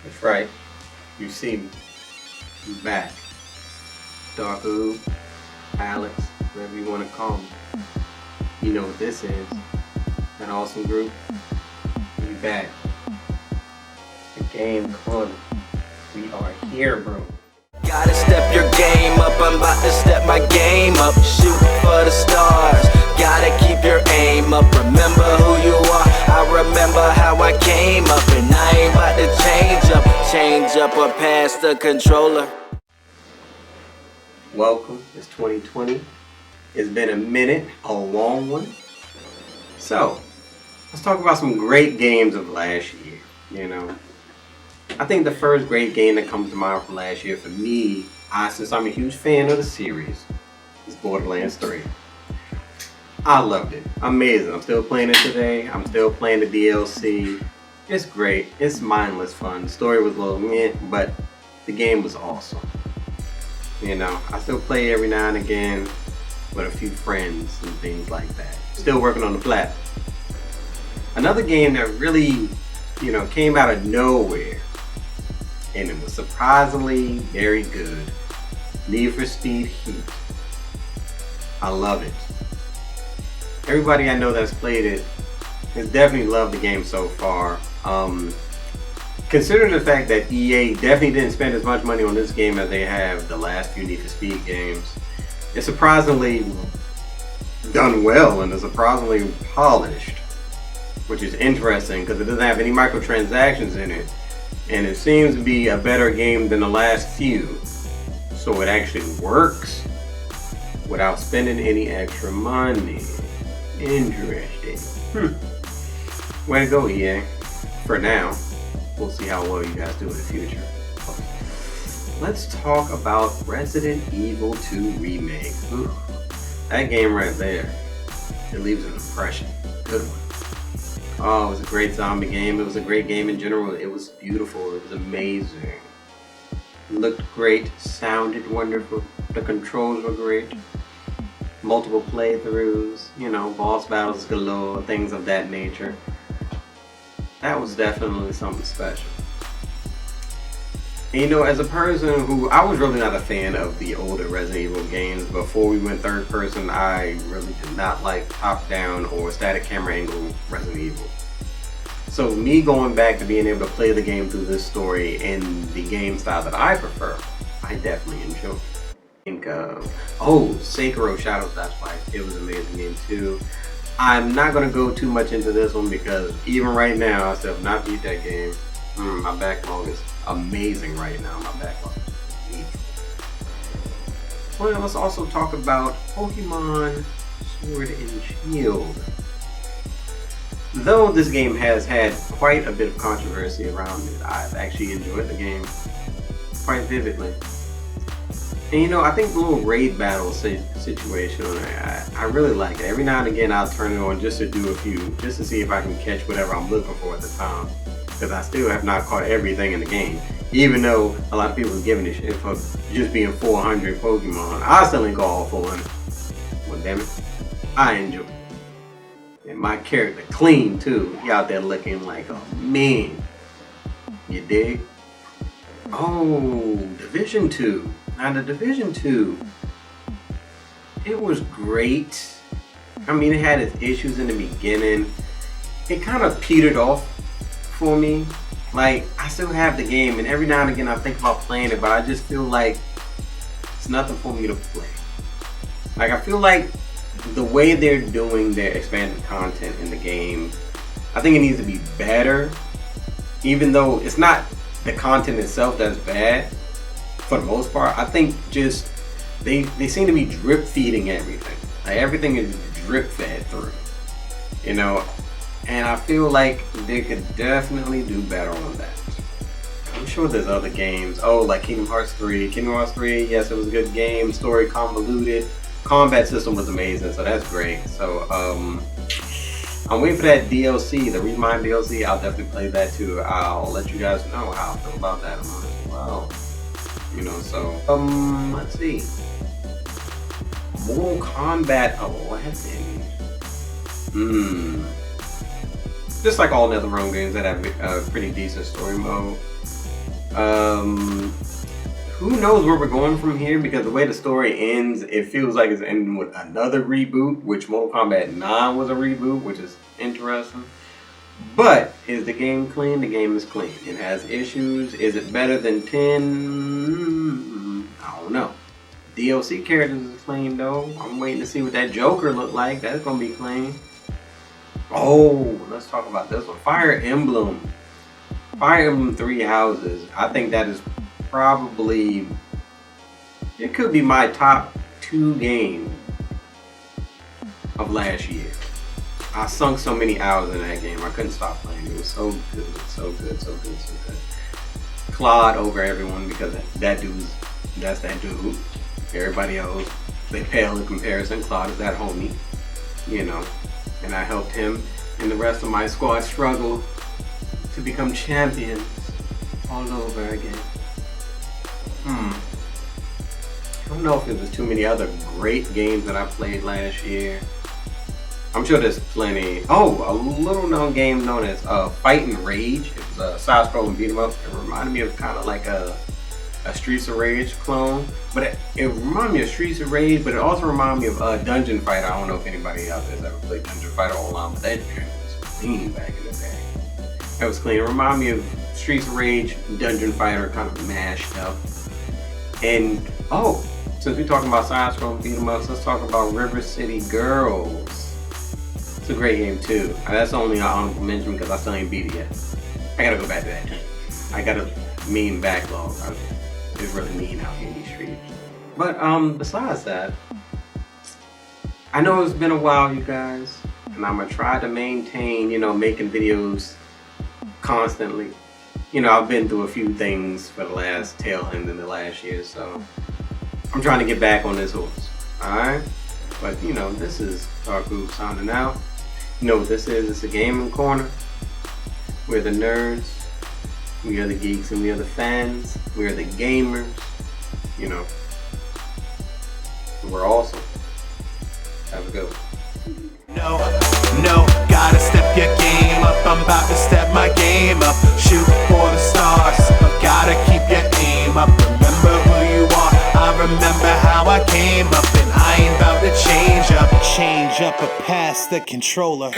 That's right. You see me. I'm back. Dark Oob, Alex, whatever you want to call me. You know what this is. That awesome group. We back. The Game Corner. We are here, bro. Gotta step your game up, I'm about to step my game up. Shoot for the stars, gotta keep your aim up. Remember who you are, I remember how I came up. And I ain't about to change up or pass the controller. Welcome, it's 2020. It's been a minute, a long one. So, let's talk about some great games of last year, you know. I think the first great game that comes to mind from last year for me, since I'm a huge fan of the series, is Borderlands 3. I loved it. Amazing. I'm still playing it today. I'm still playing the DLC. It's great. It's mindless fun. The story was a little meh, but the game was awesome. You know, I still play every now and again with a few friends and things like that. Still working on the platform. Another game that really, came out of nowhere, and it was surprisingly very good. Need for Speed Heat. I love it. Everybody I know that's played it has definitely loved the game so far. Considering the fact that EA definitely didn't spend as much money on this game as they have the last few Need for Speed games, it's surprisingly done well and is surprisingly polished, which is interesting because it doesn't have any microtransactions in it. And it seems to be a better game than the last few. So it actually works without spending any extra money. Interesting. Way to go, EA. For now. We'll see how well you guys do in the future. Let's talk about Resident Evil 2 Remake. Ooh, that game right there. It leaves an impression. Good one. Oh, it was a great zombie game. It was a great game in general. It was beautiful. It was amazing. It looked great. Sounded wonderful. The controls were great. Multiple playthroughs. Boss battles galore. Things of that nature. That was definitely something special. And as a person who, I was really not a fan of the older Resident Evil games. Before we went third person, I really did not like top down or static camera angle Resident Evil. So me going back to being able to play the game through this story in the game style that I prefer, I definitely enjoyed. Think of, Sekiro Shadows Die Twice. It was an amazing game too. I'm not going to go too much into this one because even right now I still have not beat that game. My backlog is amazing right now. My backlog is amazing. Well, let's also talk about Pokemon Sword and Shield. Though this game has had quite a bit of controversy around it, I've actually enjoyed the game quite vividly. And I think the little raid battle situation on it, I really like it. Every now and again I'll turn it on just to do a few, just to see if I can catch whatever I'm looking for at the time. Because I still have not caught everything in the game. Even though a lot of people are giving it shit for just being 400 Pokemon. I still ain't caught all 400. Well, damn it. I enjoy it. And my character clean too. He out there looking like a man. You dig? Oh, Division 2. Now the Division 2, it was great. I mean, it had its issues in the beginning. It kind of petered off for me. Like, I still have the game and every now and again I think about playing it, but I just feel like it's nothing for me to play. Like, I feel like the way they're doing their expanded content in the game, I think it needs to be better. Even though it's not the content itself that's bad, for the most part, I think just they seem to be drip feeding everything. Like, everything is drip fed through, and I feel like they could definitely do better on that. I'm sure there's other games. Like Kingdom Hearts 3. Kingdom Hearts 3, yes, it was a good game. Story convoluted. Combat system was amazing, so that's great. So I'm waiting for that DLC, the Remind DLC. I'll definitely play that too. I'll let you guys know how I feel about that one as well. Let's see. Mortal Kombat 11. Just like all NetherRealm games that have a pretty decent story mode. Who knows where we're going from here? Because the way the story ends, it feels like it's ending with another reboot, which Mortal Kombat 9 was a reboot, which is interesting. But is the game clean? The game is clean. It has issues. Is it better than 10? I don't know. DLC characters is clean though. I'm waiting to see what that Joker look like. That's gonna be clean. Oh, let's talk about this one. Fire Emblem. Fire Emblem Three Houses. I think that is probably, it could be my top 2 game of last year. I sunk so many hours in that game. I couldn't stop playing. It was so good, so good, so good, so good. Claude over everyone because that's that dude. Everybody else, they pale in comparison. Claude is that homie, you know. And I helped him and the rest of my squad struggle to become champions all over again. I don't know if there was too many other great games that I played last year. I'm sure there's plenty. Oh, a little known game known as Fight and Rage. It was a side-scrolling beat 'em up. It reminded me of kind of like a Streets of Rage clone, but it reminded me of Streets of Rage, but it also reminded me of Dungeon Fighter. I don't know if anybody out there has ever played Dungeon Fighter online, but that game was clean back in the day. That was clean. It reminded me of Streets of Rage, Dungeon Fighter, kind of mashed up. And since we're talking about side-scrolling beat 'em ups, let's talk about River City Girls. It's a great game too. That's only an honorable mention because I still ain't beat it yet. I gotta go back to that. I got a mean backlog. It's really mean out here in these streets. But besides that, I know it's been a while, you guys, and I'm gonna try to maintain, making videos constantly. I've been through a few things for the last tail end in the last year, so I'm trying to get back on this horse. Alright? But this is Dark Groove signing out. You know what this is? It's a gaming corner. We're the nerds. We are the geeks and we are the fans. We are the gamers. We're awesome. Have a good one. No, gotta step your game up. I'm about to step my game up. Shoot for the stars. Gotta keep your aim up. Remember who you are. I remember how I came up, and I ain't about to change up or pass the controller.